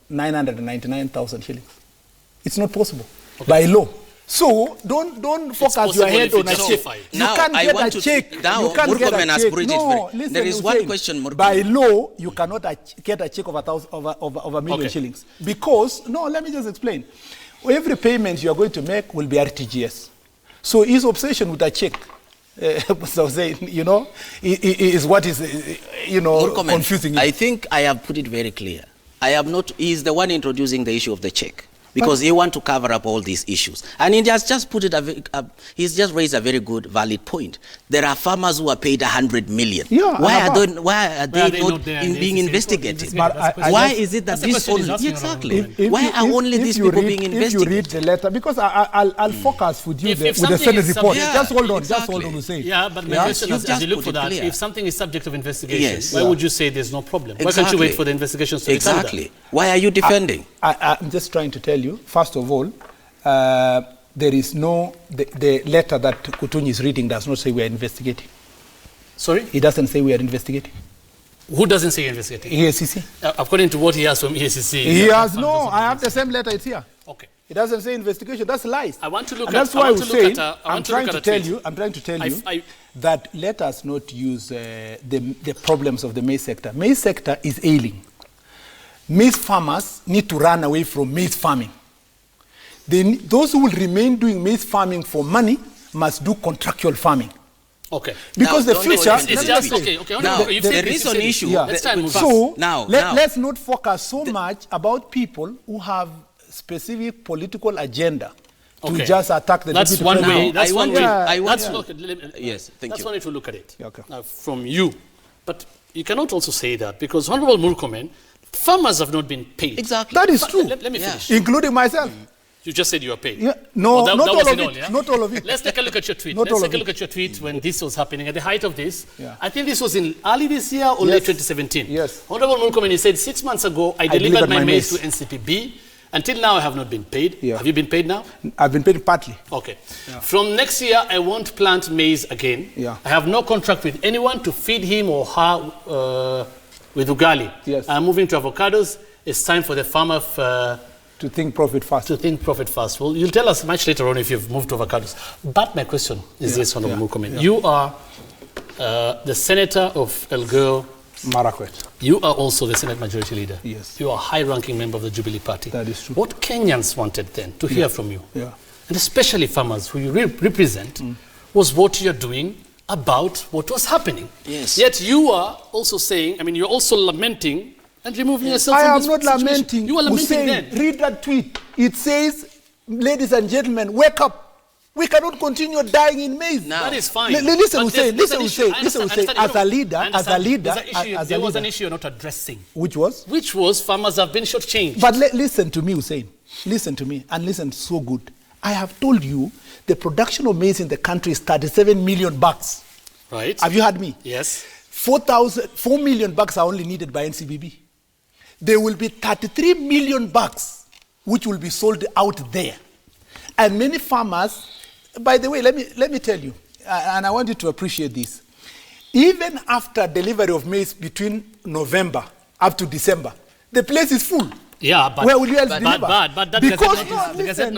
999,000 shillings. It's not possible by law. So don't focus your head on a check. You can't get a check. Now, Murkomen has put it very. There is one question, Murkomen. By law, you cannot get a check of a million shillings. Because, no, let me just explain. Every payment you are going to make will be RTGS. So his obsession with a check, so say, is what is, Murkomen, confusing. I think I have put it very clear. I am not, he's the one introducing the issue of the check. Because he wants to cover up all these issues. And he has just put it, he's just raised a very good, valid point. There are farmers who are paid 100 million. Yeah, why are they not being investigated? Why is it that this only, exactly, why are only these people being investigated? If you read the letter, because I'll focus with you with the Senate report. Just hold on, just hold on to say. Yeah, but my question is, as you look for that, if something is subject of investigation, why would you say there's no problem? Why can't you wait for the investigations to be done? Exactly. Why are you defending? I'm just trying to tell you, first of all, there is no, the letter that Kutuny is reading does not say we are investigating. Sorry? It doesn't say we are investigating. Who doesn't say investigating? EACC. According to what he has from EACC. He has, no, I have the same letter, it's here. Okay. It doesn't say investigation, that's lies. I want to look and at, that's why I'm trying to tell you that let us not use the problems of the maize sector. Maize sector is ailing. Maize farmers need to run away from maize farming. Those who will remain doing maize farming for money must do contractual farming. Okay. Because now, the future... There is an issue. Yeah. So, let's not focus so much about people who have specific political agenda to just attack the That's one way. That's one way. Yes, thank you. That's one way to look at it. Okay. From you. But you cannot also say that because Honorable Murkomen, farmers have not been paid. Exactly. That is true. Let me finish. Including myself. You just said you were paid. Yeah. No, that not all of it. Yeah? Not all of it. Let's take a look at your tweet. Let's take a look at your tweet when this was happening. At the height of this, I think this was in early this year or late 2017. Yes. Honorable Murkomen, he said 6 months ago, I delivered my maize to NCPB. Until now, I have not been paid. Yeah. Have you been paid now? I've been paid partly. Okay. Yeah. From next year, I won't plant maize again. Yeah. I have no contract with anyone to feed him or her with ugali. Yes. I'm moving to avocados. It's time for the farmer to think profit fast. To think profit fast. Well, you'll tell us much later on if you've moved to avocados. But my question is this, Honorable Murkomen. Yeah. You are the senator of Elgeyo Marakwet. You are also the Senate Majority Leader. Yes. You are a high-ranking member of the Jubilee Party. That is true. What Kenyans wanted then to hear from you, and especially farmers who you represent, was what you're doing about what was happening. Yes. Yet you are also saying, I mean, you're also lamenting and removing yourself from this situation. I am not lamenting. You are lamenting then. Read that tweet. It says, ladies and gentlemen, wake up. We cannot continue dying in maize. No. That is fine. Listen, Hussein, as a leader, there was an issue you're not addressing. Which was? Which was farmers have been shortchanged. But listen to me, Hussein. Listen to me, and listen so good. I have told you the production of maize in the country is 37 million bucks. Right. Have you heard me? Yes. 4 million bucks are only needed by NCPB. There will be 33 million bucks which will be sold out there. And many farmers, by the way, let me tell you, and I want you to appreciate this. Even after delivery of maize between November up to December, the place is full. Yeah, but where will you else deliver? But that because listen,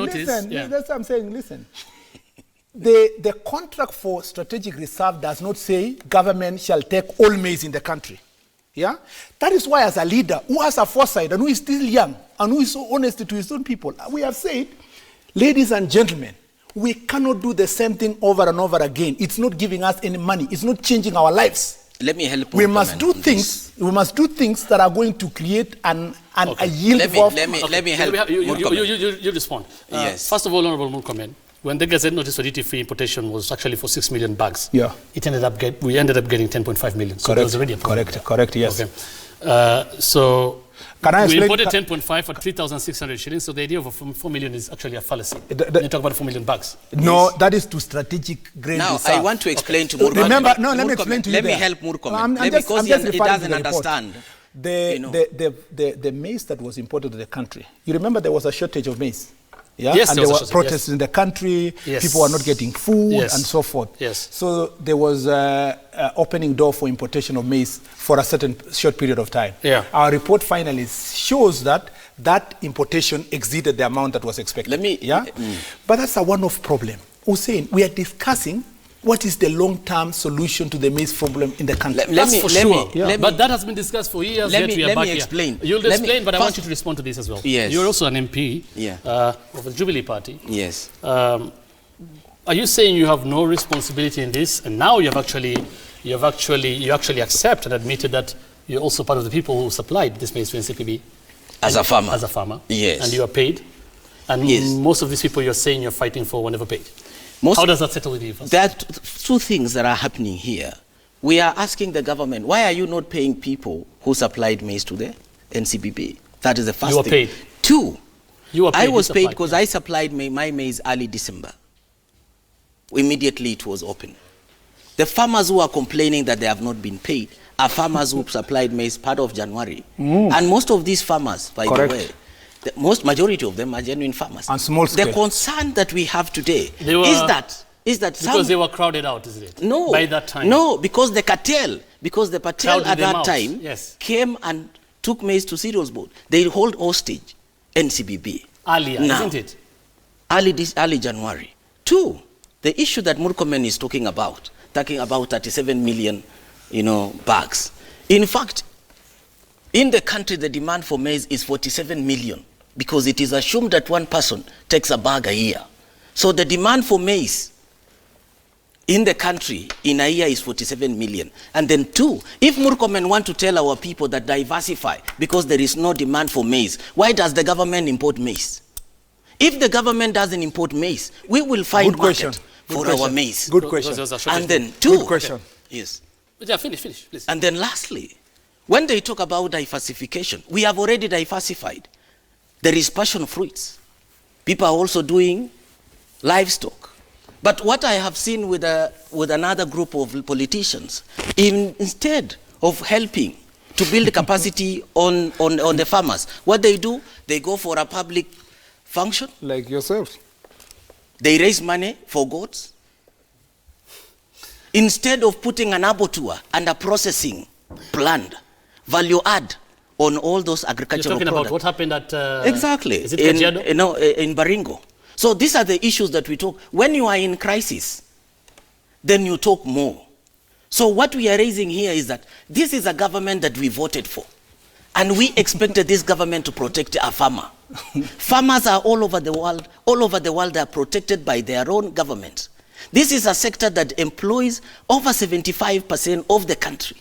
that's what I'm saying. Listen, the contract for strategic reserve does not say government shall take all maize in the country. Yeah, that is why, as a leader who has a foresight and who is still young and who is so honest to his own people, we have said, ladies and gentlemen, we cannot do the same thing over and over again. It's not giving us any money. It's not changing our lives. Let me help. We must do things. We must do things that are going to create a yield. Let me help. You respond. Yes. First of all, Honorable Murkomen, when the Gazette notice for duty-free importation was actually for 6 million bags, we ended up getting 10.5 million. So there was already a problem. Correct. Yes. Okay. So. We imported 10.5 for 3,600 shillings, so the idea of 4 million is actually a fallacy. When you talk about 4 million bucks. No, that is to strategic grain reserve. Now, I want to explain to Murkomen. Remember, let me explain to you. Let me help Murkomen. Because he doesn't understand. The maize that was imported to the country, you remember there was a shortage of maize. Yeah? Yes, and there were protests in the country, people were not getting food and so forth. Yes. So there was an opening door for importation of maize for a certain short period of time. Yeah. Our report finally shows that that importation exceeded the amount that was expected. But that's a one-off problem. Hussein, we are discussing what is the long-term solution to the maize problem in the country. But that has been discussed for years. Let me explain. You'll explain, but I want you to respond to this as well. Yes. You're also an MP of the Jubilee Party. Yes. Are you saying you have no responsibility in this, and now you actually accept and admitted that you're also part of the people who supplied this maize to NCPB? As a farmer. As a farmer. Yes. And you are paid. And most of these people you're saying you're fighting for were never paid. How does that settle with you? There are two things that are happening here. We are asking the government, why are you not paying people who supplied maize to the NCPB? That is the first thing. You were paid. Two, I was paid because I supplied my maize early December. Immediately it was open. The farmers who are complaining that they have not been paid are farmers who supplied maize part of January. And most of these farmers, by the way, the majority of them are genuine farmers. And small scale. The concern that we have today is that because they were crowded out, isn't it? No. By that time. No, because the cartel at that time came and took maize to cereals board. They hold hostage NCPB. Earlier, isn't it? Early January. Two, the issue that Murkomen is talking about 37 million, bags. In fact, in the country, the demand for maize is 47 million because it is assumed that one person takes a bag a year. So the demand for maize in the country in a year is 47 million. And then two, if Murkomen want to tell our people that diversify because there is no demand for maize, why does the government import maize? If the government doesn't import maize, we will find market for our maize. Good question. And then two. Good question. Yes. Yeah, finish, please. And then lastly, when they talk about diversification, we have already diversified. There is passion fruits. People are also doing livestock. But what I have seen with another group of politicians, instead of helping to build capacity on the farmers, what they do, they go for a public function. Like yourself. They raise money for goats. Instead of putting an abattoir and a processing plant, value add on all those agricultural products. You're talking about what happened at... exactly. Is it in Baringo. So these are the issues that we talk. When you are in crisis, then you talk more. So what we are raising here is that this is a government that we voted for. And we expected this government to protect our farmer. Farmers are all over the world. All over the world, they are protected by their own government. This is a sector that employs over 75% of the country.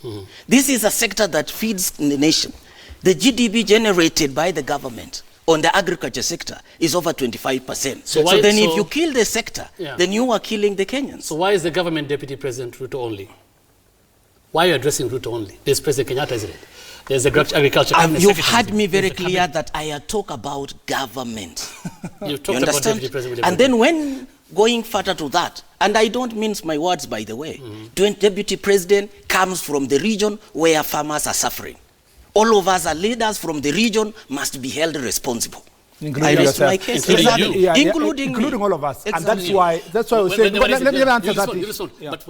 This is a sector that feeds the nation. The GDP generated by the government on the agriculture sector is over 25%. So then if you kill the sector, then you are killing the Kenyans. So why is the government Deputy President Ruto only? Why are you addressing Ruto only? There's President Kenyatta, isn't it? There's the agriculture. You've had me very clear that I talk about government. You talked about Deputy President. And then when going further to that, and I don't mince my words, by the way, Deputy President comes from the region where farmers are suffering. All of us are leaders from the region must be held responsible. Including yourself. Including all of us. Exactly. And that's why I was saying, let me answer that. But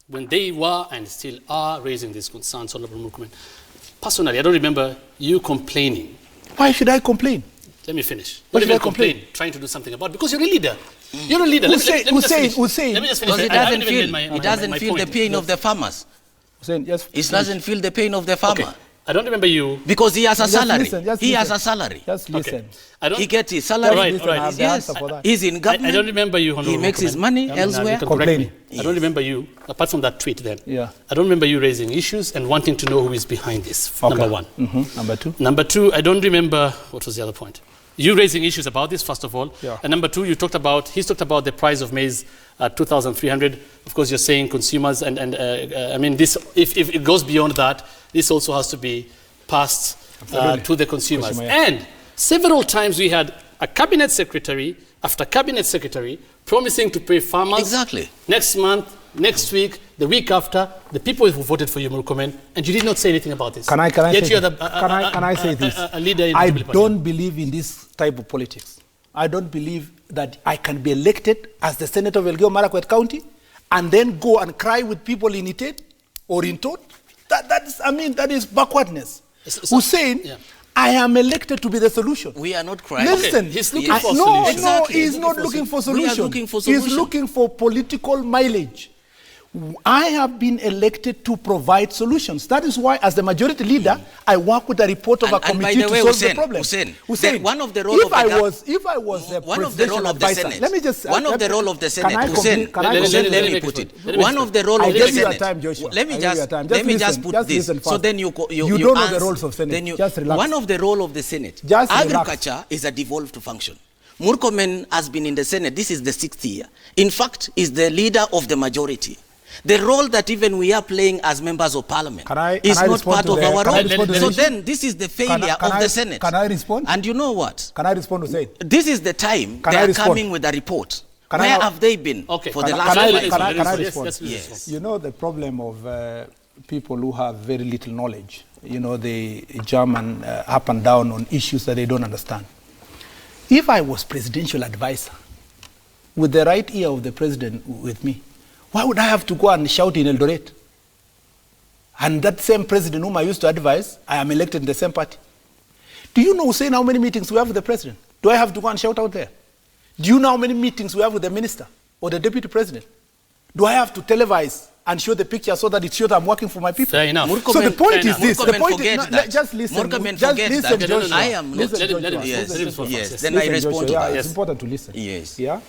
when they were and still are raising these concerns, Honorable Murkomen, personally, I don't remember you complaining. Why should I complain? Let me finish. What do you complain? Trying to do something about it. Because you're a leader. You're a leader. Who say? Let me just finish. Because it doesn't feel the pain of the farmers. It doesn't feel the pain of the farmer. Okay. I don't remember you. Because he has a salary. He has a salary. Just listen. He gets his salary. Right. Yes. He's in government. I don't remember you, Honorable He makes his money elsewhere. Complaining. I don't remember you, apart from that tweet then. Yeah. I don't remember you raising issues and wanting to know who is behind this, number one. Number two? Number two, I don't remember, what was the other point? You raising issues about this, first of all. Yeah. And number two, he's talked about the price of maize at 2,300. Of course, you're saying consumers, and I mean, this, if it goes beyond that, this also has to be passed to the consumers. And several times we had a cabinet secretary after cabinet secretary promising to pay farmers next month, next week, the week after, the people who voted for you, Murkomen, and you did not say anything about this. Can I say this? A leader in I don't believe in this type of politics. I don't believe that I can be elected as the senator of Elgeyo Marakwet County and then go and cry with people in Ited or in Tot. That is backwardness. Hussein, I am elected to be the solution. We are not crying. Listen, he's looking for solutions. No, Exactly. he's not looking for solutions. We are looking for solutions. He's looking for political mileage. I have been elected to provide solutions. That is why, as the majority leader, I work with a report of a committee to solve the problem. Hussein, one of the role if I was a presidential advisor, let me just one of the role of the Senate. Hussein, let me put it. One of the role of the Senate. Let me just put this. So then you don't know the roles of Senate. Just relax. One of the role of the Senate. Agriculture is a devolved function. Murkomen has been in the Senate. This is the 6th year. In fact, is the leader of the majority. The role that even we are playing as members of parliament is not part of our role. So then this is the failure of the Senate. Can I respond? And you know what? Can I respond to say? This is the time they are coming with a report. Where have they been for the last 5 years? Can I respond? Yes. You know, the problem of people who have very little knowledge, they jump up and down on issues that they don't understand. If I was presidential advisor, with the right ear of the president with me, why would I have to go and shout in Eldoret? And that same president whom I used to advise, I am elected in the same party. Do you know, Hussein, how many meetings we have with the president? Do I have to go and shout out there? Do you know how many meetings we have with the minister or the deputy president? Do I have to televise and show the picture so that it shows I'm working for my people? Fair enough. So the point is this. The point is, just listen. Just listen, Joshua. I am not. Yes. Then I respond to that. It's important to listen. Yes. Yeah.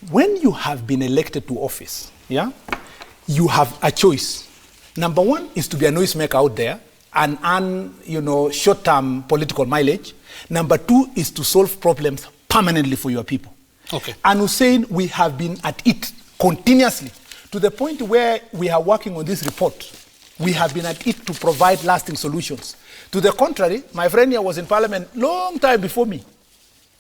When you have been elected to office, you have a choice. Number one is to be a noisemaker out there and earn, short-term political mileage. Number two is to solve problems permanently for your people. Okay. And Hussein, we have been at it continuously to the point where we are working on this report. We have been at it to provide lasting solutions. To the contrary, my friend here was in parliament long time before me.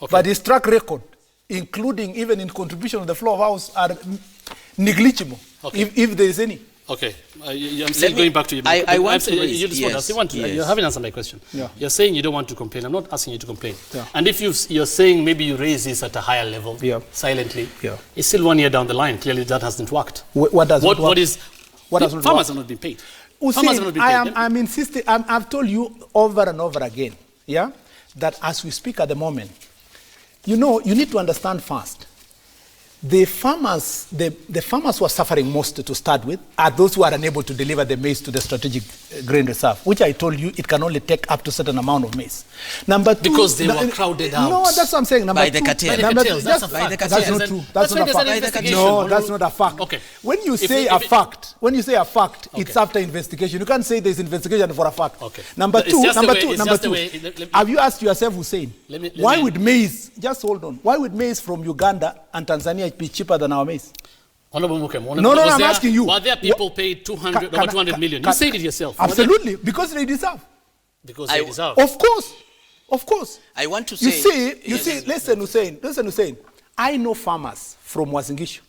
Okay. But his track record, including even in contribution of the floor of house, are negligible, if there is any. Okay, I'm still going back to you. I want to you respond. I still want to. You haven't answered my question. Yeah. You're saying you don't want to complain. I'm not asking you to complain. Yeah. And if you're saying maybe you raise this at a higher level, silently, it's still 1 year down the line. Clearly, that hasn't worked. What doesn't work? Farmers have not been paid. I'm insisting. I've told you over and over again, that as we speak at the moment, you need to understand first. The farmers who are suffering most to start with are those who are unable to deliver the maize to the strategic grain reserve, which I told you it can only take up to a certain amount of maize. Number two, because they were crowded out. No, that's what I'm saying. By the cartels. That's a fact. That's not true. That's not a fact. No, that's not a fact. Okay. When you say a fact, it's after investigation. You can't say there's investigation for a fact. Okay. Number two. Have you asked yourself, Hussein, why would maize? Just hold on. Why would maize from Uganda and Tanzania be cheaper than our maize? Honorable Mukem, I'm asking you. Were there people paid 200 million? You said it yourself. Absolutely, because they deserve. Because they deserve. Of course. I want to say. You see, listen, Hussein. I know farmers from Wazingishu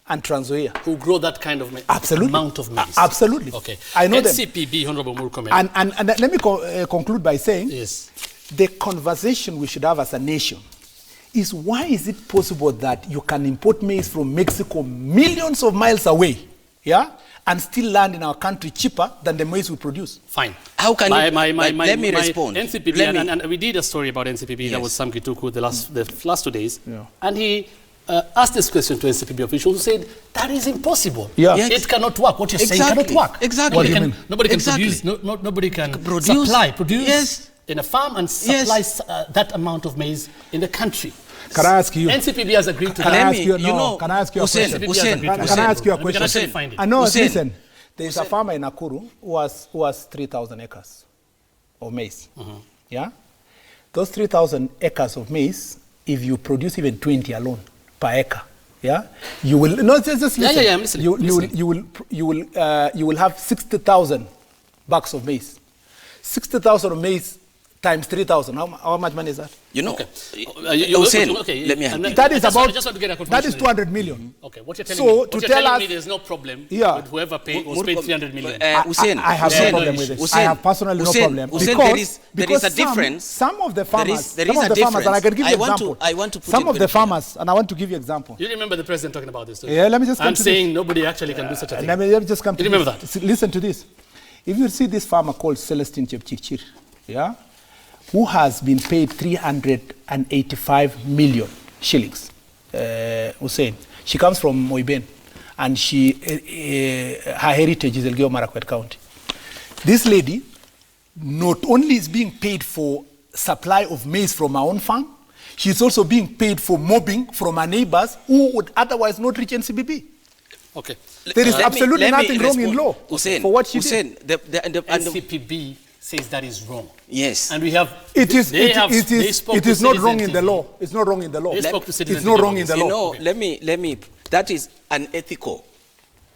and Trans Nzoia who grow that kind of amount of maize. Absolutely. Okay. I know NCPB, Honorable Mukem. And let me conclude by saying, yes, the conversation we should have as a nation is why is it possible that you can import maize from Mexico millions of miles away, and still land in our country cheaper than the maize we produce? Fine. How can let me respond. NCPB, and we did a story about NCPB, that was Sam Kituku the last 2 days, and he asked this question to NCPB officials who said, that is impossible. It cannot work. What you're saying cannot work. Exactly. What do you mean? Nobody can produce. Nobody can produce in a farm and supply that amount of maize in the country. Can I ask you? NCPB has agreed to that. Can I ask you a question? Can I ask you a question? I know. Listen, there is a farmer in Nakuru who has 3,000 acres of maize. Those 3,000 acres of maize, if you produce even 20 alone per acre, you will just listen. I'm listening. You will have 60,000 bags of maize. 60,000 of maize times 3,000. How much money is that? You know, okay. Let me hand that is about, just want to get a that is 200 million. Okay, what you're telling me, there's no problem with whoever was paid 300 million. I have no problem with this. I have personally no problem. There is a difference. Some of the farmers, there is a difference. And I can give you example. I want to put some of the farmers, and I want to give you example. You remember the president talking about this? Yeah, let me just come I'm to saying this. nobody actually can do such a thing. Let me just come to you remember this. that? Listen to this. If you see this farmer called Celestine Chepchirchir, yeah, who has been paid 385 million shillings, Hussein. She comes from Moiben, and her heritage is Elgeyo Marakwet County. This lady not only is being paid for supply of maize from her own farm, she's also being paid for mobbing from her neighbors who would otherwise not reach NCPB. Okay. There is absolutely nothing wrong in law for what she did. The NCPB says that is wrong. Yes. And we have... It is not wrong in the law. It's not wrong in the law. It's not wrong in the law. You know, let me, that is unethical.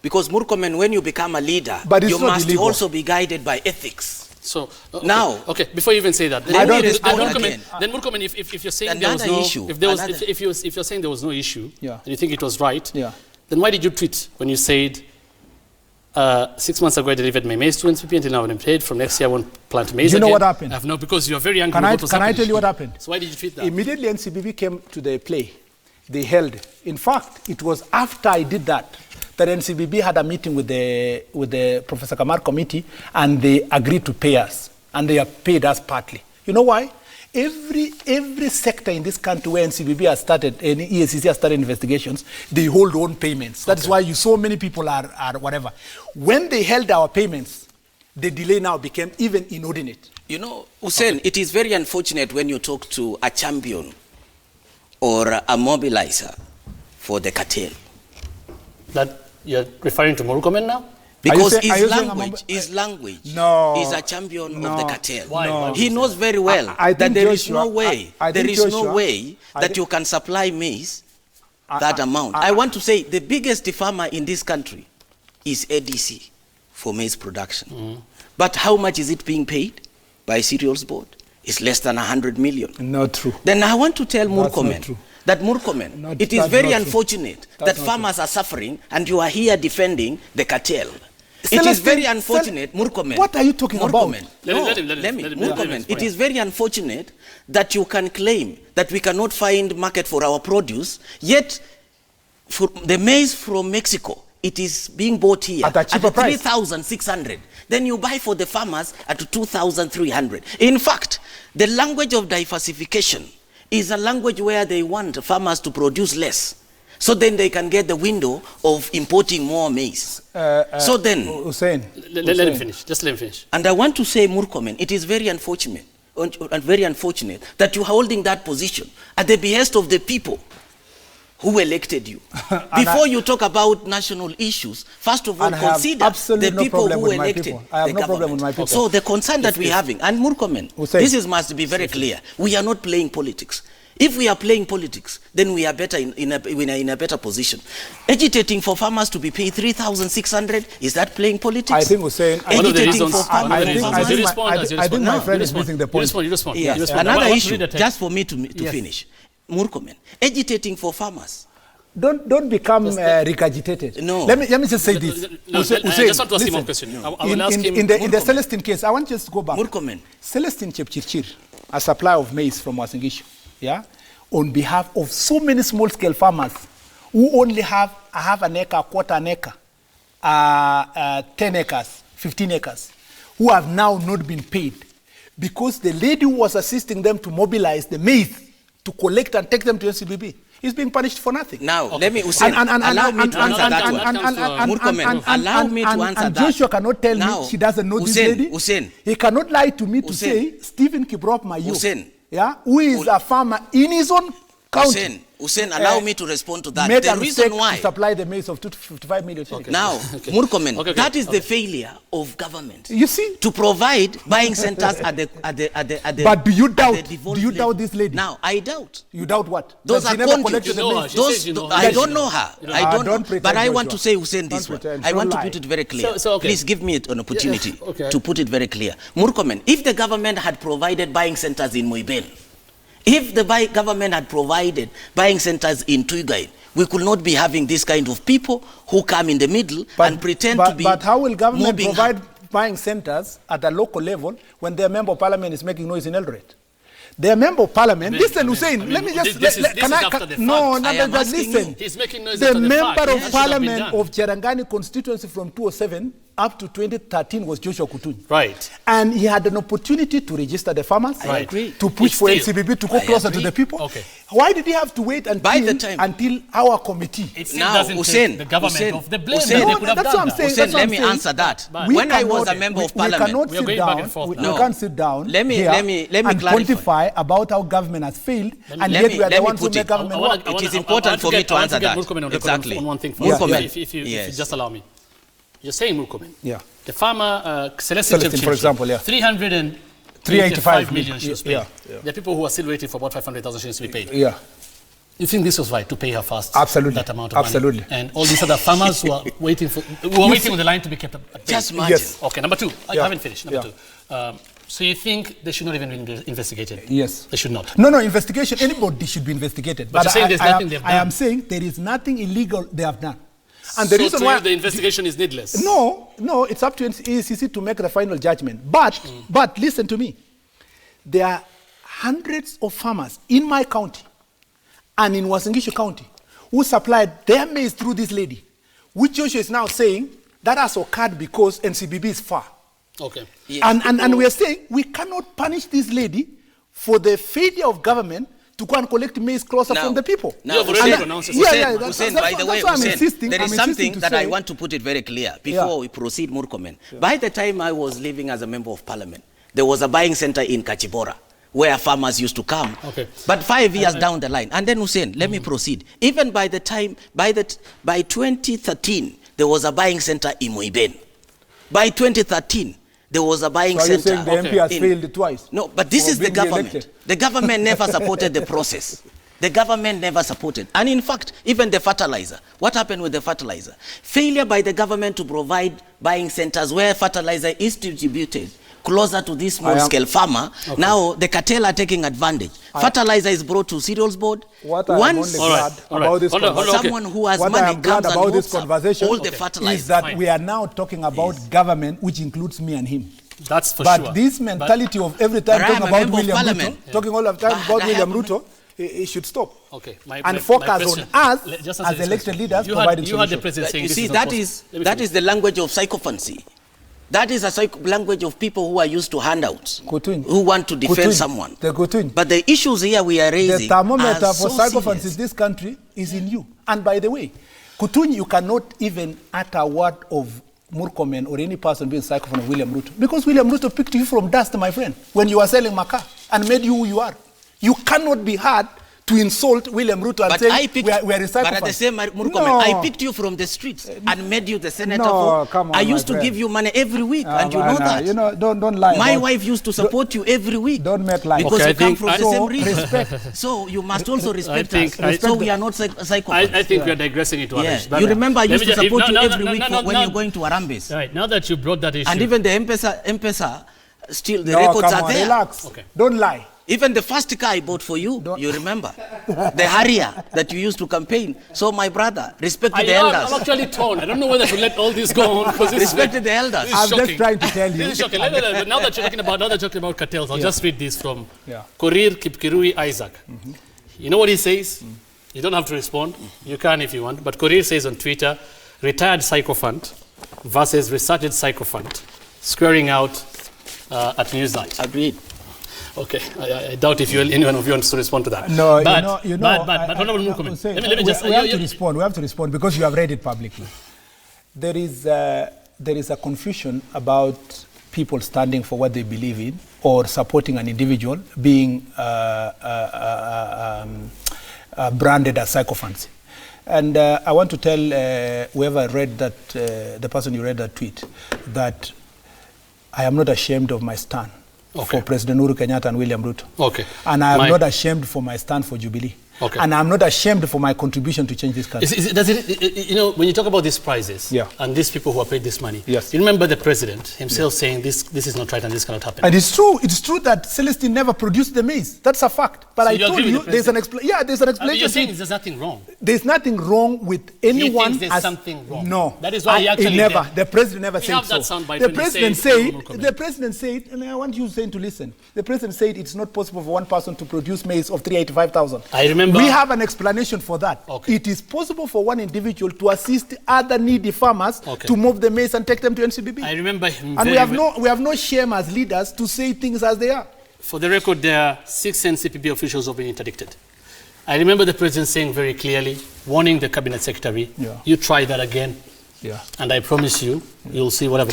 Because Murkomen, when you become a leader, you must illegal. Also be guided by ethics. So now, okay. Before you even say that, then Murkomen, if you're saying there was no issue, if you're saying there was no issue, and you think it was right, then why did you tweet when you said 6 months ago I delivered my maize to NCPB until now I'm paid. From next year I won't plant maize again? You know what happened? I have no, because you're very angry. Can I tell you what happened? So why did you tweet that? Immediately NCPB came to the play. They held. In fact, it was after I did that NCPB had a meeting with the Professor Kamar committee, and they agreed to pay us, and they have paid us partly. You know why? Every sector in this country where NCPB has started, and EACC has started investigations, they hold own payments. That is why so many people are whatever. When they held our payments, the delay now became even inordinate. You know, Hussein, it is very unfortunate when you talk to a champion or a mobilizer for the cartel. That you're referring to Murkomen now? Because his language is a champion of the cartel. Why? He knows very well that there is no way that you can supply maize that amount. I want to say the biggest farmer in this country is ADC for maize production. But how much is it being paid by Cereals Board? It's less than 100 million. Not true. Then I want to tell Murkomen that it is very unfortunate that farmers are suffering and you are here defending the cartel. It is very unfortunate, Murkomen. What are you talking about? Murkomen, it is very unfortunate that you can claim that we cannot find market for our produce, yet for the maize from Mexico, it is being bought here at a cheaper price. 3,600. Then you buy for the farmers at 2,300. In fact, the language of diversification is a language where they want farmers to produce less, so then they can get the window of importing more maize. So then, Hussein, let him finish. Just let him finish. And I want to say, Murkomen, it is very unfortunate that you are holding that position at the behest of the people who elected you. Before you talk about national issues, first of all, consider the people who elected I have the no problem with my people. So the concern that we're having, and Murkomen, this must be very clear. We are not playing politics. If we are playing politics, then we are better in a better position. Agitating for farmers to be paid 3,600, is that playing politics? I think Hussein, I think my friend is missing the point. You respond. Another issue, just for me to finish. Murkomen, agitating for farmers. Don't become regurgitated. No. Let me just say this. I just want to ask him one question. I will ask him. In the Celestine case, I want just to go back. Murkomen. Celestine Chepchirchir, a supplier of maize from Wasingishu, on behalf of so many small-scale farmers who only have an acre, quarter an acre, 10 acres, 15 acres, who have now not been paid because the lady who was assisting them to mobilize the maize to collect and take them to NCPB is being punished for nothing. Now, let me allow me to answer that one. Allow me to answer that. Joshua cannot tell me she doesn't know this lady. He cannot lie to me to say Stephen Kiprop Mayo, who is a farmer in his own county. Hussein, allow me to respond to that. Made The reason why to supply the maize of 255 million. Okay. Now, Murkomen, that is the failure of government. You see, to provide buying centers at the. But do you doubt this lady? Now, I doubt. You doubt what? Those are conduits. I don't know her. I don't know. But I want to say, Hussein, this one. I want to put it very clear. Please give me an opportunity to put it very clear. Murkomen, if the government had provided buying centers in Moiben, if the government had provided buying centers in Tuigain, we could not be having this kind of people who come in the middle and pretend to be. But how will government provide buying centers at a local level when their member of parliament is making noise in Eldoret? Their member of parliament, listen, Hussein, let me just, listen. He's making noise the member of parliament of Cherangani constituency from 2007 up to 2013 was Joshua Kutuny. Right. And he had an opportunity to register the farmers, to push for NCPB to go closer to the people. Okay. Why did he have to wait until our committee? It doesn't take the government of the blame. That's what I'm saying. Hussein, let me answer that. When I was a member of parliament, we can't sit down let me and clarify about how government has failed, and yet we are the ones who make government work. It is important for me to answer that. Exactly. On one thing first, if you just allow me. You're saying Murkomen. Yeah. The farmer, Celestin, for example, 385 million she was paid. Yeah. There are people who are still waiting for about 500,000 shillings to be paid. Yeah. You think this was right to pay her fast? Absolutely. That amount of money? And all these other farmers who are waiting on the line to be kept paid. Just imagine. Yes. Okay, number two. I haven't finished. Number two. So you think they should not even be investigated? Yes. They should not? No, investigation. Anybody should be investigated. But you're saying there's nothing they've done? I am saying there is nothing illegal they have done. And the reason why the investigation is needless? No, it's up to NCPB to make the final judgment. But listen to me. There are hundreds of farmers in my county and in Uasin Gishu County who supplied their maize through this lady, which Joshua is now saying that has occurred because NCPB is far. Okay. Yes. And we are saying we cannot punish this lady for the failure of government to go and collect maize closer from the people. Now, Hussein, by the way, there is something that I want to put it very clear before we proceed, Murkomen. By the time I was living as a member of parliament, there was a buying center in Kachibora where farmers used to come. Okay. But 5 years down the line, and then Hussein, let me proceed. Even by 2013, there was a buying center in Moiben. By 2013, there was a buying center. So you're saying the MP has failed twice? No, but this is the government. Elected. The government never supported the process. The government never supported. And in fact, even the fertilizer. What happened with the fertilizer? Failure by the government to provide buying centers where fertilizer is distributed closer to this small-scale farmer. Okay. Now, the cartel are taking advantage. Fertilizer is brought to cereals board. What I am only glad about this conversation, someone who has money comes and this conversation all the fertilizer. Is that we are now talking about government, which includes me and him. That's for sure. But this mentality of every time talking about William Ruto, talking all the time about William Ruto, it should stop. Okay. And focus on us as elected leaders providing solutions. You had the president saying this. You see, that is the language of sycophancy. That is a language of people who are used to handouts, who want to defend someone. But the issues here we are raising, the thermometer for sycophancy in this country is in you. And by the way, Kutuny, you cannot even utter a word of Murkomen or any person being sycophant of William Ruto, because William Ruto picked you from dust, my friend, when you were selling maca and made you who you are. You cannot be hard to insult William Ruto and say we are recycling. But at the same Murkomen, I picked you from the streets and made you the senator. I used to give you money every week, and you know that. You know, don't lie. My wife used to support you every week. Don't make lies. Because you come from the same region. So you must also respect us. So we are not psychopaths. I think we are digressing into others. You remember I used to support you every week when you're going to Arambes. Right, now that you brought that issue. And even the M-Pesa, still the records are there. Relax. Okay. Don't lie. Even the first car I bought for you, you remember? The Harrier that you used to campaign. So my brother, respect the elders. I'm actually torn. I don't know whether to let all this go on. Respect the elders. I'm just trying to tell you. This is shocking. Now that you're talking about cartels, I'll just read this from Korir Kipkirui Isaac. You know what he says? You don't have to respond. You can if you want. But Korir says on Twitter, retired sycophant versus researched sycophant, squaring out at Newsnight. Agreed. Okay, I doubt if anyone of you wants to respond to that. No, but you know, Honorable Murkomen, let me just... We have to respond. We have to respond because you have read it publicly. There is a confusion about people standing for what they believe in or supporting an individual being branded as sycophants. And I want to tell whoever read that, the person who read that tweet, that I am not ashamed of my stand for President Uhuru Kenyatta and William Ruto. And I am not ashamed for my stand for Jubilee. And I'm not ashamed for my contribution to change this country. You know, when you talk about these prices and these people who are paid this money, you remember the president himself saying this is not right and this cannot happen. And it's true that Celestine never produced the maize. That's a fact. But so I told you there's an explanation. There's an explanation. You're saying there's nothing wrong. There's nothing wrong with anyone. He thinks there's something wrong. No. That is why he actually never. The president never said so. The president said, and I want you to listen. The president said it's not possible for one person to produce maize of 385,000. I remember. We have an explanation for that. It is possible for one individual to assist other needy farmers to move the maize and take them to NCPB. I remember him. And we have no shame as leaders to say things as they are. For the record, there are 6 NCPB officials who have been interdicted. I remember the president saying very clearly, warning the cabinet secretary, you try that again, and I promise you, you'll see whatever.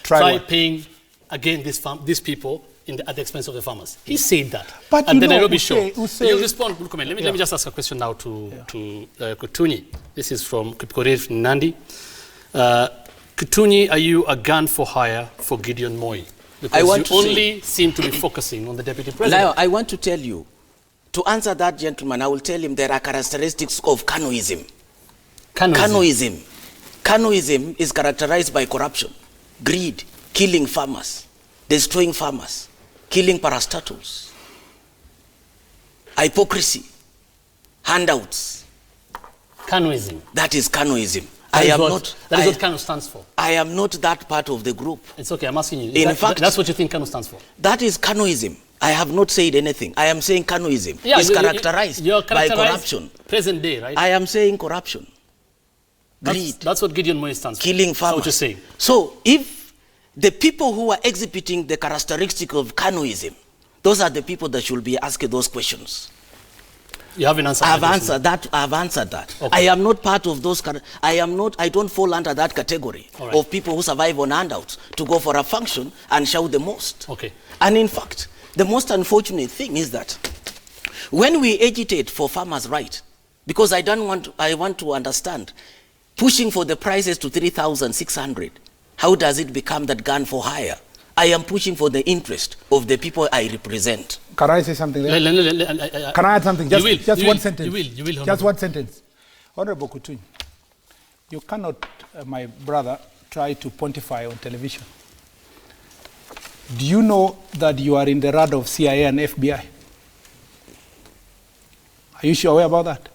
Try paying again these people at the expense of the farmers. He said that. But and the Nairobi show. You'll respond. Let me just ask a question now to Kutuny. This is from Kipkorir Nandi. Kutuny, are you a gun for hire for Gideon Moi? Because you only seem to be focusing on the deputy president. Now, I want to tell you, to answer that gentleman, I will tell him there are characteristics of Kanoism. Kanoism is characterized by corruption, greed, killing farmers, destroying farmers, killing parastatals, hypocrisy, handouts. Kanoism. That is Kanoism. That is what Kano stands for. I am not that part of the group. It's okay, I'm asking you. In fact, that's what you think Kano stands for? That is Kanoism. I have not said anything. I am saying Kanoism is characterized by corruption. Present day, right? I am saying corruption. Greed. That's what Gideon Moi stands for. Killing farmers. That's what you're saying. So if the people who are exhibiting the characteristic of Kanoism, those are the people that should be asking those questions. You haven't answered that. I've answered that. I am not part of those. I don't fall under that category of people who survive on handouts to go for a function and shout the most. And in fact, the most unfortunate thing is that when we agitate for farmers' right, because I want to understand, pushing for the prices to 3,600, how does it become that gun for hire? I am pushing for the interest of the people I represent. Can I say something there? Can I add something? Just one sentence. You will. Just one sentence. Honorable Kutuny, you cannot, my brother, try to pontify on television. Do you know that you are in the radar of CIA and FBI? Are you sure aware about that?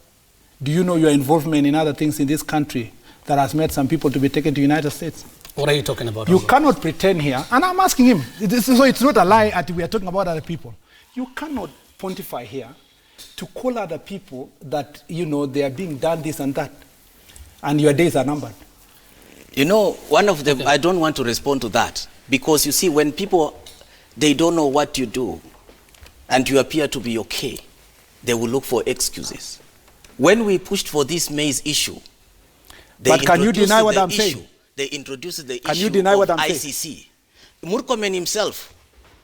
Do you know your involvement in other things in this country that has made some people to be taken to the United States? What are you talking about? You cannot pretend here, and I'm asking him, so it's not a lie that we are talking about other people. You cannot pontify here to call other people that, they are being done this and that, and your days are numbered. You know, one of them, I don't want to respond to that, because you see, when people, they don't know what you do, and you appear to be okay, they will look for excuses. When we pushed for this maize issue, but can you deny what I'm saying? They introduced the issue of ICC. Murkomen himself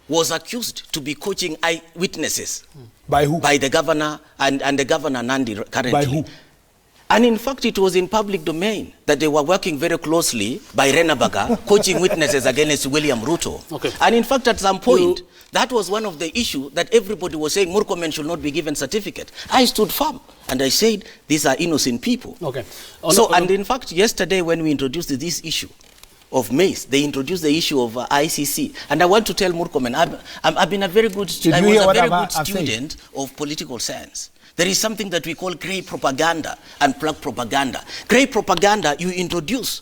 was accused to be coaching eyewitnesses. By who? By the governor and the governor Nandi currently. By who? And in fact, it was in public domain that they were working very closely by Renabaga, coaching witnesses against William Ruto. And in fact, at some point, that was one of the issues that everybody was saying Murkomen should not be given certificate. I stood firm and I said, these are innocent people. And in fact, yesterday when we introduced this issue of maize, they introduced the issue of ICC. And I want to tell Murkomen, I've been a very good student of political science. There is something that we call grey propaganda and black propaganda. Grey propaganda you introduce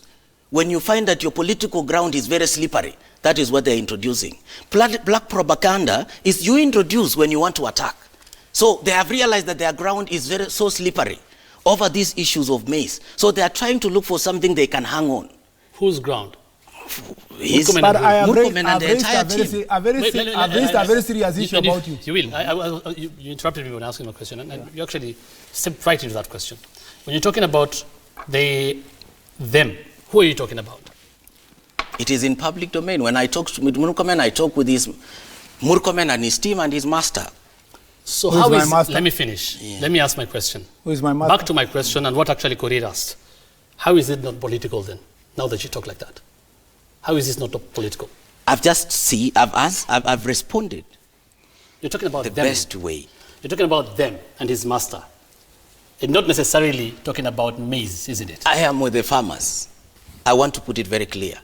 when you find that your political ground is very slippery. That is what they're introducing. Black propaganda is you introduce when you want to attack. So they have realized that their ground is so slippery over these issues of maize. So they are trying to look for something they can hang on. Whose ground? But I have raised a very serious issue about you. You interrupted me when asking a question, and you actually stepped right into that question. When you're talking about them, who are you talking about? It is in public domain. When I talk with Murkomen, I talk with Murkomen and his team and his master. So Who how is is, my master? let me finish. Yeah. Let me ask my question. Who is my master? Back to my question and what actually Korir asked. How is it not political then, now that you talk like that? How is this not political? I've responded You're talking about the them. best way. You're talking about them and his master. And not necessarily talking about maize, isn't it? I am with the farmers. I want to put it very clear.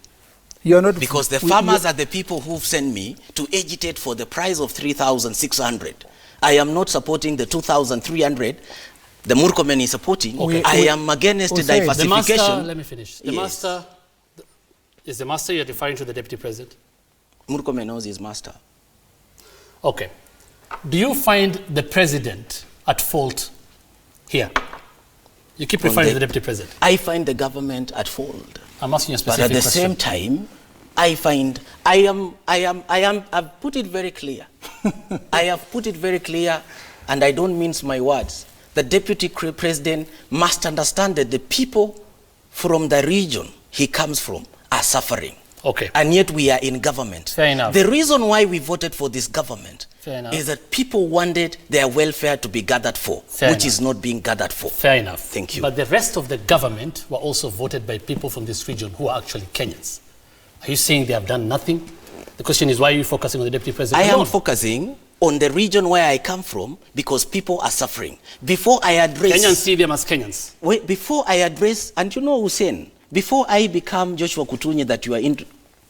You're not, Because the farmers are the people who've sent me to agitate for the price of 3,600. I am not supporting the 2,300. The Murkomen is supporting. I am against the diversification. The master, let me finish. The Yes. master, is the master you're referring to the deputy president? Murkomen knows his master. Okay. Do you find the president at fault here? You keep referring to the deputy president. I find the government at fault. I'm asking you a But specific at the question. same time, I've put it very clear. I have put it very clear, and I don't mince my words. The deputy president must understand that the people from the region he comes from are suffering. Okay. And yet we are in government. Fair enough. The reason why we voted for this government Fair enough. is that people wanted their welfare to be gathered for, Fair which enough. is not being gathered for. Fair enough. Thank you. But the rest of the government were also voted by people from this region who are actually Kenyans. Are you saying they have done nothing? The question is, why are you focusing on the deputy president I alone? am focusing on the region where I come from because people are suffering. Before I address... Kenyans see them as Kenyans. Wait, before I address... And you know, Hussein, before I become Joshua Kutuny that you are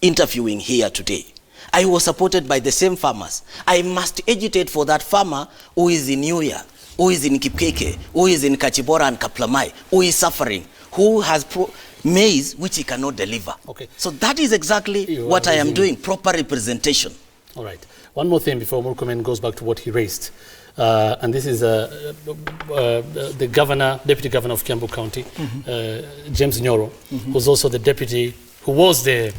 interviewing here today, I was supported by the same farmers. I must agitate for that farmer who is in Uya, who is in Kipkeke, who is in Kachibora and Kaplamai, who is suffering, who has maize which he cannot deliver. Okay. So that is exactly what I am doing, proper representation. All right. One more thing before Murkomen goes back to what he raised. And this is the governor, deputy governor of Kiambu County, James Nyoro, who's also the deputy, who was the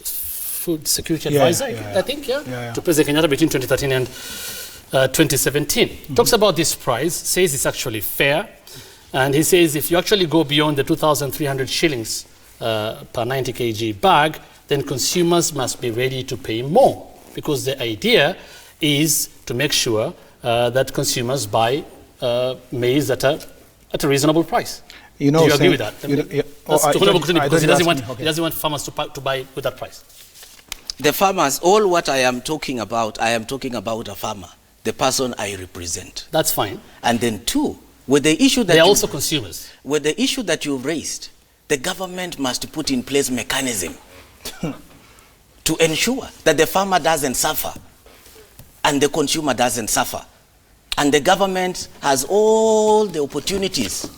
food security advisor, I think, to President Kenyatta between 2013 and 2017. Talks about this price, says it's actually fair, and he says if you actually go beyond the 2,300 shillings per 90 kg bag, then consumers must be ready to pay more, because the idea is to make sure that consumers buy maize at a reasonable price. Do you agree with that? Because he doesn't want farmers to buy with that price. The farmers, all what I am talking about a farmer, the person I represent. That's fine. And then two, with the issue that they are also consumers. With the issue that you raised, the government must put in place mechanism to ensure that the farmer doesn't suffer and the consumer doesn't suffer. And the government has all the opportunities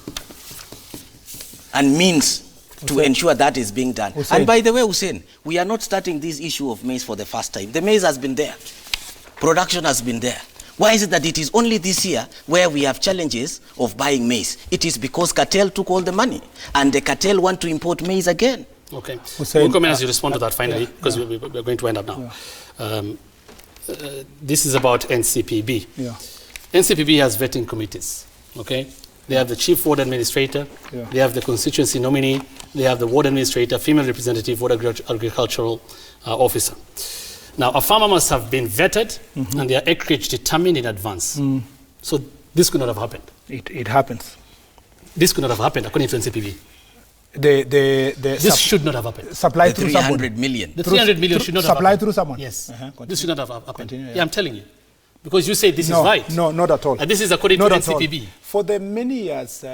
and means to ensure that is being done. And by the way, Hussein, we are not starting this issue of maize for the first time. The maize has been there. Production has been there. Why is it that it is only this year where we have challenges of buying maize? It is because cartel took all the money, and the cartel want to import maize again. Okay. We'll come in as you respond to that finally, because we're going to end up now. This is about NCPB. NCPB has vetting committees, okay? They have the chief ward administrator, they have the constituency nominee, they have the ward administrator, female representative, ward agricultural officer. Now, a farmer must have been vetted and their acreage determined in advance. So this could not have happened. It happens. This could not have happened, according to NCPB. This should not have happened. Supply the through 300 million. The 300 million should not have happened. Supply through someone. Yes. This should not have happened. Continue, I'm telling you. Because you say this is right. No, not at all. And this is according to NCPB. For the many years,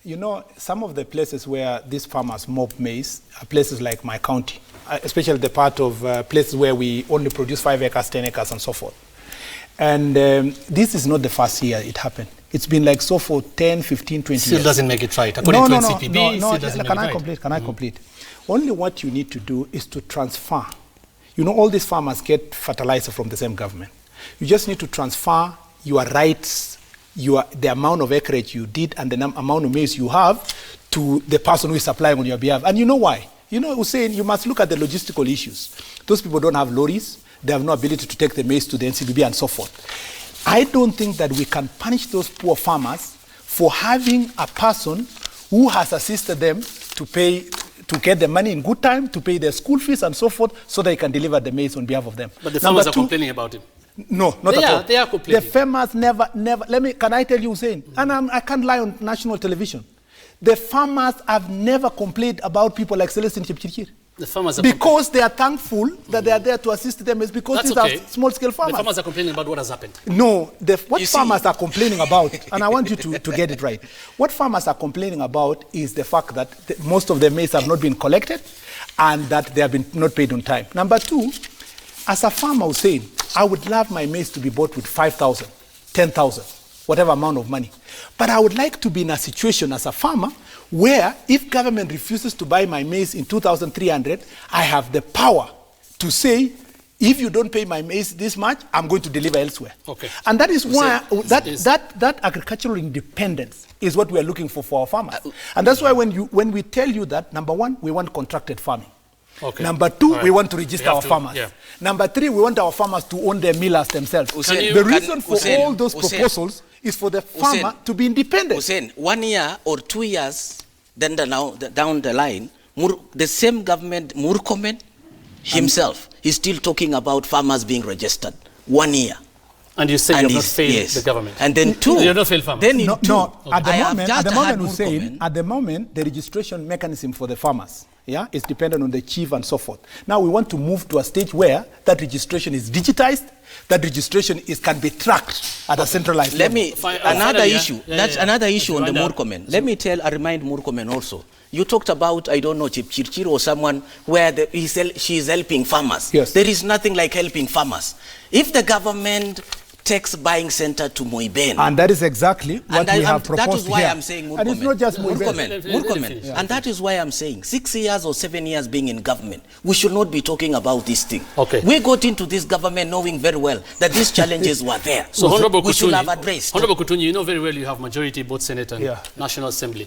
you know, some of the places where these farmers mob maize are places like my county, especially the part of places where we only produce 5 acres, 10 acres, and so forth. And this is not the first year it happened. It's been like so for 10, 15, 20 years. Still doesn't make it right. According to NCPB, still doesn't make it right. Can I complete? Only what you need to do is to transfer. You know, all these farmers get fertilizer from the same government. You just need to transfer your rights, the amount of acreage you did and the amount of maize you have to the person who is supplying on your behalf. And you know why? You know, Hussein, you must look at the logistical issues. Those people don't have lorries. They have no ability to take the maize to the NCPB and so forth. I don't think that we can punish those poor farmers for having a person who has assisted them to get the money in good time, to pay their school fees and so forth, so they can deliver the maize on behalf of them. But the farmers are complaining about it. No, not at all. They are complaining. The farmers never, can I tell you, Hussein? And I can't lie on national television. The farmers have never complained about people like Celestine Chepchirchir. The farmers are because they are thankful that they are there to assist them. It's because these are small-scale farmers. The farmers are complaining about what has happened. No, what farmers are complaining about, and I want you to get it right. What farmers are complaining about is the fact that most of their maize have not been collected and that they have been not paid on time. Number two, as a farmer, I was saying, I would love my maize to be bought with 5,000, 10,000, whatever amount of money. But I would like to be in a situation as a farmer where if government refuses to buy my maize in 2,300, I have the power to say, if you don't pay my maize this much, I'm going to deliver elsewhere. Okay. And that is why that agricultural independence is what we are looking for our farmers. And that's why when we tell you that, number one, we want contracted farming. Okay. Number two, we want to register our farmers. Yeah. Number three, we want our farmers to own their millers themselves. The reason for all those proposals is for the farmer to be independent. Hussein, 1 year or 2 years down the line, the same government, Murkomen himself, is still talking about farmers being registered. 1 year. And you say you have not failed the government. And then two. You have not failed farmers. Then no, okay. At the moment, the registration mechanism for the farmers, is dependent on the chief and so forth. Now we want to move to a stage where that registration is digitized, that registration can be tracked at a centralized level. Another issue on the Murkomen. Let me remind Murkomen also. You talked about, I don't know, Chepchirchir or someone where she is helping farmers. Yes. There is nothing like helping farmers. If the government takes buying center to Moiben. And that is exactly what we have proposed. That is why here. I'm saying Murkomen. And it's not just Moiben. Murkomen. And that is why I'm saying 6 years or 7 years being in government, we should not be talking about this thing. Okay. We got into this government knowing very well that these challenges were there. So Honorable we Kutuny, should have addressed. Honorable Kutuny, you know very well you have majority both Senate and National Assembly.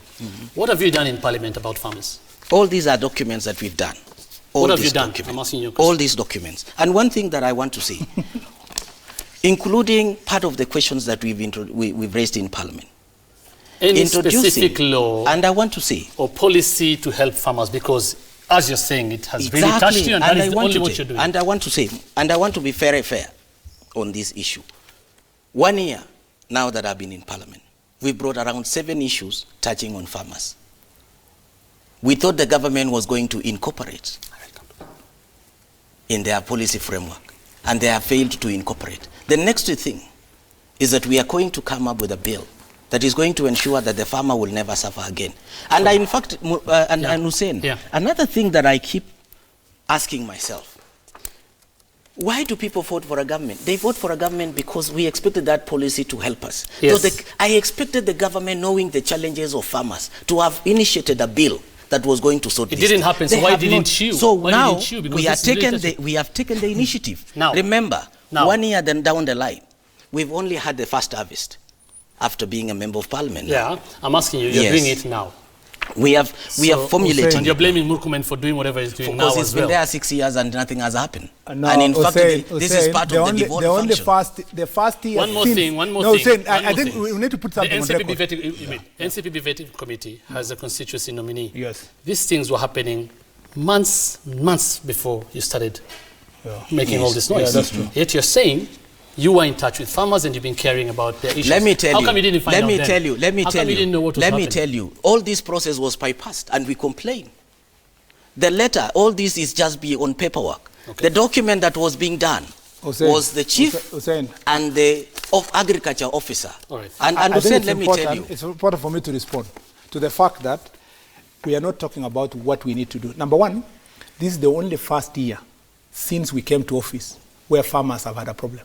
What have you done in Parliament about farmers? All these are documents that we've done. What have you done? I'm asking you a question. All these documents. And one thing that I want to say, including part of the questions that we've raised in Parliament. Any specific law and I want to say, or policy to help farmers, because as you're saying, it has really touched you, and that is only what you're doing. And I want to say, and I want to be very fair on this issue. 1 year now that I've been in Parliament, we brought around 7 issues touching on farmers. We thought the government was going to incorporate in their policy framework, and they have failed to incorporate. The next thing is that we are going to come up with a bill that is going to ensure that the farmer will never suffer again. And in fact, and Hussein, another thing that I keep asking myself, why do people vote for a government? They vote for a government because we expected that policy to help us. Yes. So I expected the government, knowing the challenges of farmers, to have initiated a bill that was going to sort this. It didn't happen, so why didn't you? So now we have taken the initiative. Now, remember, 1 year then down the line, we've only had the first harvest after being a member of Parliament. Yeah, I'm asking you, you're doing it now. We have formulated. And you're blaming Murkomen for doing whatever he's doing now as well. Because he's been there 6 years and nothing has happened. No, and in fact, this is part of the devolved function. The first year. One more thing. I think we need to put something on record. NCPB vetting committee has a constituency nominee. Yes. These things were happening months before you started making all this noise. Yeah, that's true. Yet you're saying you were in touch with farmers and you've been caring about their issues. Let me tell you. How come you didn't find out then? Let me tell you. You didn't know what was happening? Let me tell you. All this process was bypassed and we complain. The letter, all this is just be on paperwork. Okay. The document that was being done was the chief and the agriculture officer. All right. And Hussein, let me tell you. It's important for me to respond to the fact that we are not talking about what we need to do. Number one, this is the only first year since we came to office where farmers have had a problem.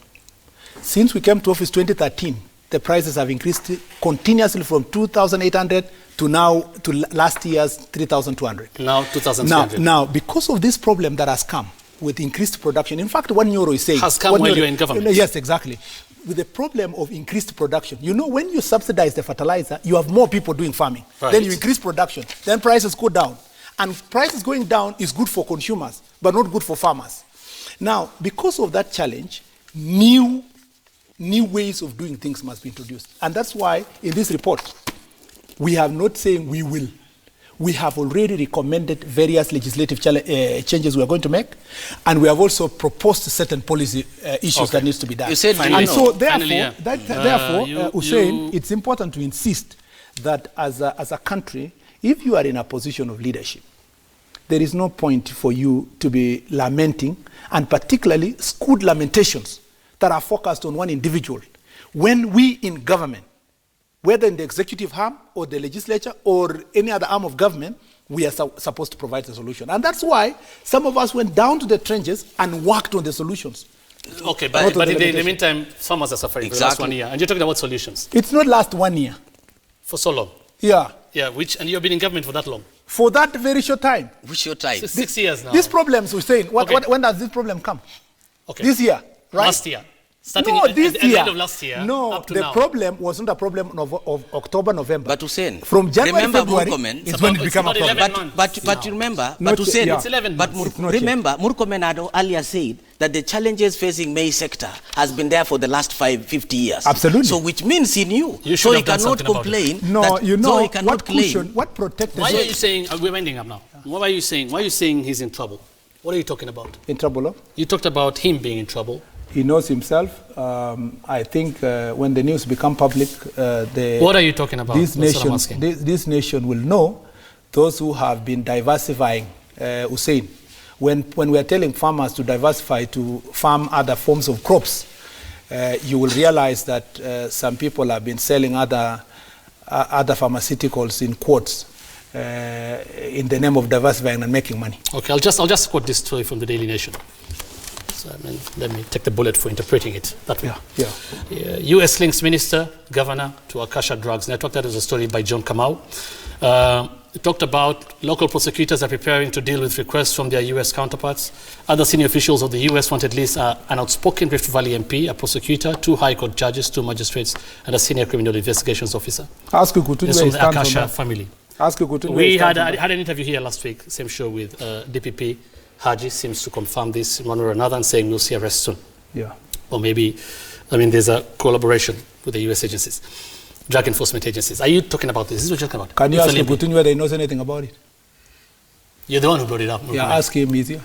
Since we came to office 2013, the prices have increased continuously from 2,800 to now to last year's 3,200. Now 2,300. Now, because of this problem that has come with increased production, in fact, one euro is saying has come while you're in government. Yes, exactly. With the problem of increased production, when you subsidize the fertilizer, you have more people doing farming. Right. Then you increase production. Then prices go down, and prices going down is good for consumers, but not good for farmers. Now, because of that challenge, new ways of doing things must be introduced. And that's why in this report, we are not saying we will. we have already recommended various legislative changes we are going to make, and we have also proposed certain policy issues that needs to be done. You said and so therefore, finally, Hussein, it's important to insist that as a country, if you are in a position of leadership, there is no point for you to be lamenting, and particularly skewed lamentations that are focused on one individual, when we in government, whether in the executive arm or the legislature or any other arm of government, we are supposed to provide a solution. And that's why some of us went down to the trenches and worked on the solutions. Okay, but in the meantime, farmers are suffering for the last 1 year. And you're talking about solutions. It's not last 1 year. For so long? Yeah. Yeah, and you've been in government for that long? For that very short time. Which short time? 6 years now. These problems, we're saying, when does this problem come? Okay. This year, right? Last year. Starting at the end of last year, up to the now. problem wasn't a problem of October, November. But Hussein, from January, remember February, it's when it became a problem. But remember, but Hussein, it's 11 months. Remember, Murkomen had earlier said that the challenges facing maize sector has been there for the last 50 years. Absolutely. So which means he knew. You so he cannot complain. No, you know, so he cannot what protected... Why are you saying, we're winding up now. What are you saying? Why are you saying he's in trouble? What are you talking about? In trouble of? You talked about him being in trouble. He knows himself. I think when the news become public, what are you talking about? This nation will know those who have been diversifying, Hussein. When we are telling farmers to diversify to farm other forms of crops, you will realize that some people have been selling other pharmaceuticals in quotes in the name of diversifying and making money. Okay, I'll just quote this story from the Daily Nation. Let me take the bullet for interpreting it that way. Yeah. U.S. links minister, governor to Akasha Drugs Network. That is a story by John Kamau. It talked about local prosecutors are preparing to deal with requests from their U.S. counterparts. Other senior officials of the U.S. wanted lists are an outspoken Rift Valley MP, a prosecutor, 2 High Court judges, 2 magistrates, and a senior criminal investigations officer. Ask Kutuny from the Akasha family. Ask Kutuny. We had an interview here last week, same show with DPP. Haji seems to confirm this one or another and saying we'll see arrest soon. Yeah. Or maybe, there's a collaboration with the U.S. agencies, drug enforcement agencies. Are you talking about this? This is what you're talking about. Can you ask Kutuny whether he knows anything about it? You're the one who brought it up. Yeah, ask him easier.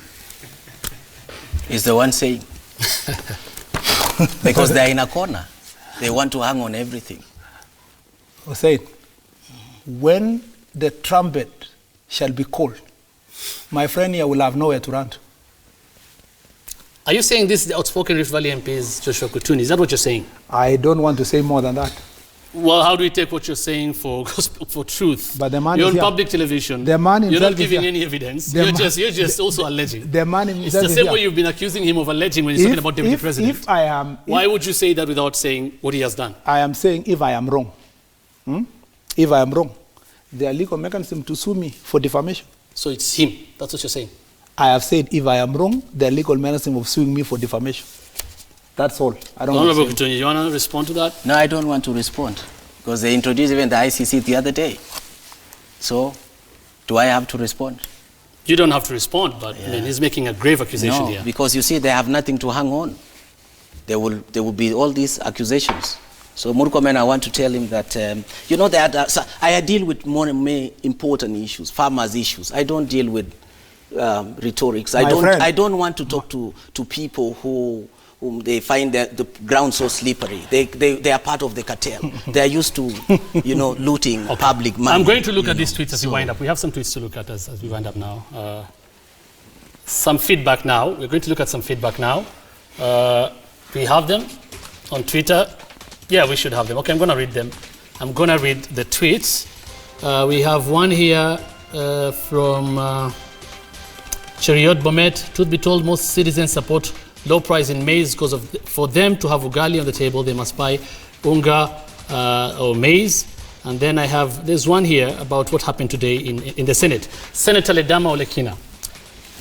He's the one saying. Because they're in a corner. They want to hang on everything. Hussein, when the trumpet shall be called, my friend here will have nowhere to run to. Are you saying this is the outspoken Rift Valley MP is Joshua Kutuny? Is that what you're saying? I don't want to say more than that. Well, how do we take what you're saying for truth? But the man you're is on here. public television. The man you're not giving any evidence. You're just also alleging. The man it's the same way you've been accusing him of alleging when he's talking about deputy president. Why would you say that without saying what he has done? I am saying if I am wrong. If I am wrong, there are legal mechanisms to sue me for defamation. So it's him. That's what you're saying. I have said if I am wrong, there are legal mechanisms of suing me for defamation. That's all. I don't Honorable Kutuny, you want to respond to that? No, I don't want to respond. Because they introduced even the ICC the other day. So, do I have to respond? You don't have to respond, but he's making a grave accusation here. Because you see, they have nothing to hang on. There will be all these accusations. So, Murkomen, I want to tell him that, I deal with more and more important issues, farmers' issues. I don't deal with rhetorics. I don't want to talk to people whom they find the ground so slippery. They are part of the cartel. They are used to, looting public money. I'm going to look at these tweets as we wind up. We have some tweets to look at as we wind up now. Some feedback now. We're going to look at some feedback now. We have them on Twitter. Yeah, we should have them. Okay, I'm going to read them. I'm going to read the tweets. We have one here from Cheriot Bomet. Truth be told, most citizens support low price in maize because for them to have ugali on the table, they must buy unga or maize. And then there's one here about what happened today in the Senate. Senator Ledama Olekina,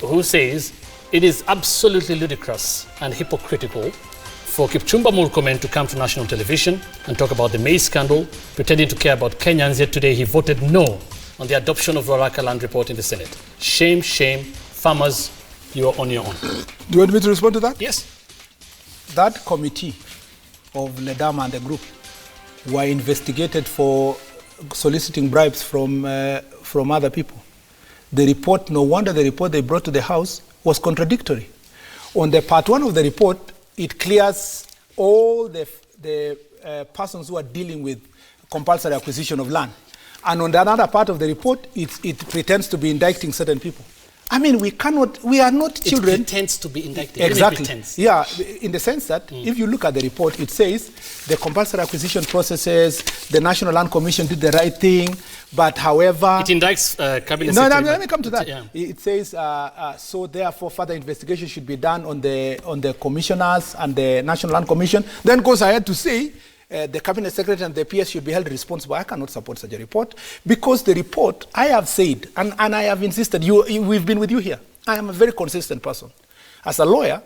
who says it is absolutely ludicrous and hypocritical for Kipchumba Murkomen to come to national television and talk about the maize scandal, pretending to care about Kenyans, yet today he voted no on the adoption of Ruraka Land Report in the Senate. Shame, shame. Farmers, you are on your own. Do you want me to respond to that? Yes. That committee of Ledama and the group were investigated for soliciting bribes from other people. The report, no wonder the report they brought to the House was contradictory. On the part 1 of the report, it clears all the persons who are dealing with compulsory acquisition of land. And on the other part of the report, it pretends to be indicting certain people. I mean, we are not children. It pretends to be indicted. Exactly. Yeah, in the sense that if you look at the report, it says the compulsory acquisition processes, the National Land Commission did the right thing, but however... It indicts cabinet No, secretary. no, let me come to that. Yeah. It says, so therefore further investigation should be done on the commissioners and the National Land Commission. Then goes ahead to say, the cabinet secretary and the PS should be held responsible. I cannot support such a report because the report, I have said, and I have insisted, we've been with you here. I am a very consistent person. As a lawyer,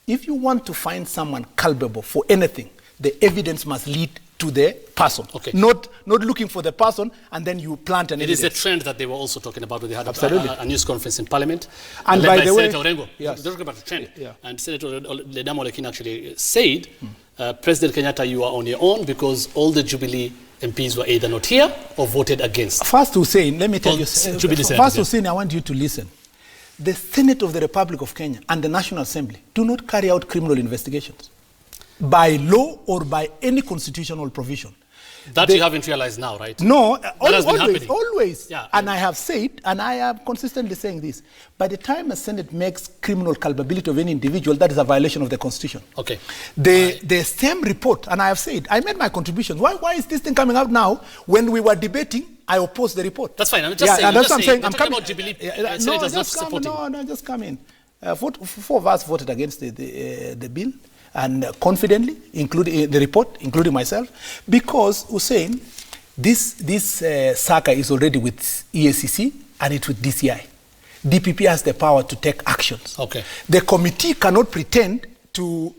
if you want to find someone culpable for anything, the evidence must lead to the person. Okay. Not looking for the person and then you plant an evidence. It is a trend that they were also talking about when they had a news conference in Parliament. And by the way, Senator Orengo, yes. They're talking about the trend. Yeah. And Senator Ledamo Lekin actually said, President Kenyatta, you are on your own because all the Jubilee MPs were either not here or voted against. First Hussein, let me tell you, first Hussein, I want you to listen. The Senate of the Republic of Kenya and the National Assembly do not carry out criminal investigations by law or by any constitutional provision. That you haven't realized now, right? No, always. Yeah, and I have said, and I am consistently saying this, by the time a Senate makes criminal culpability of any individual, that is a violation of the Constitution. Okay. The same report, and I have said, I made my contribution. Why is this thing coming out now? When we were debating, I opposed the report. That's fine. I'm just saying. That's what I'm saying. I'm coming about Jubilee. Senators not supporting. No, just come in. 4 of us voted against the bill. And confidently, including the report, including myself, because Hussein, this SACA is already with EACC and it's with DCI. DPP has the power to take actions. Okay. The committee cannot pretend to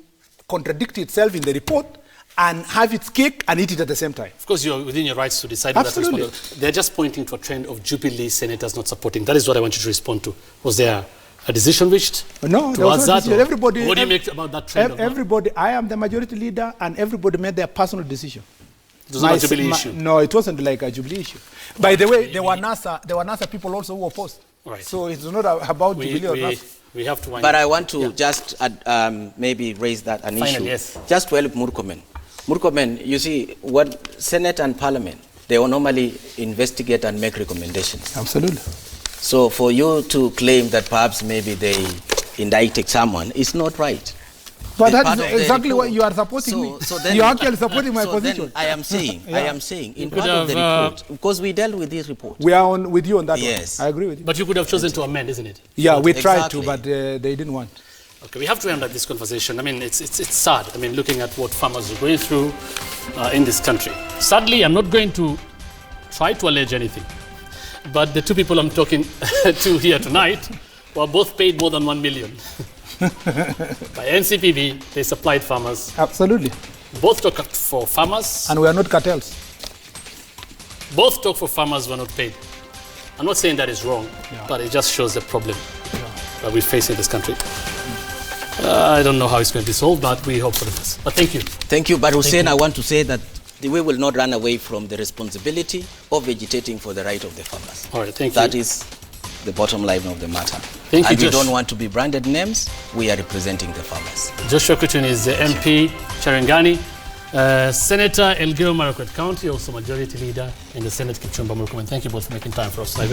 contradict itself in the report and have its cake and eat it at the same time. Of course, you're within your rights to decide. Absolutely. They're just pointing to a trend of Jubilee senators not supporting. That is what I want you to respond to. Was there a decision reached? No, there was no decision. Everybody, what do you make about that trend? Everybody, I am the majority leader, and everybody made their personal decision. It was not a Jubilee issue. No, it wasn't like a Jubilee issue. By the way, there were NASA people also who opposed. Right. So it's not about Jubilee or NASA. We have to. But I want to just maybe raise that an issue. Yes. Just to help Murkomen. Murkomen, you see, what Senate and Parliament, they will normally investigate and make recommendations. Absolutely. So for you to claim that perhaps maybe they indicted someone is not right. But that's exactly what you are supporting me. So then, you are actually supporting my position. Then I am saying, in part of the report, because we dealt with this report. We are with you on that yes. one. I agree with you. But you could have chosen to amend, isn't it? Yeah, we tried to, but they didn't want. Okay, we have to end up this conversation. I mean, it's sad. I mean, looking at what farmers are going through in this country. Sadly, I'm not going to try to allege anything. But the two people I'm talking to here tonight were both paid more than 1 million. By NCPB, they supplied farmers. Absolutely. Both talk for farmers. And we are not cartels. Both talk for farmers who are not paid. I'm not saying that is wrong, but it just shows the problem that we face in this country. I don't know how it's going to be solved, but we hope for the best. But thank you. Thank you. But Hussein, I want to say that we will not run away from the responsibility of agitating for the right of the farmers. All right, thank you. That is the bottom line of the matter. Thank you, and we Josh. don't want to be branded names. We are representing the farmers. Joshua Kutuny is the MP, Cherangani. Senator Elgeyo Marakwet County, also Majority Leader in the Senate, Kipchumba Murkomen. Thank you both for making time for us tonight.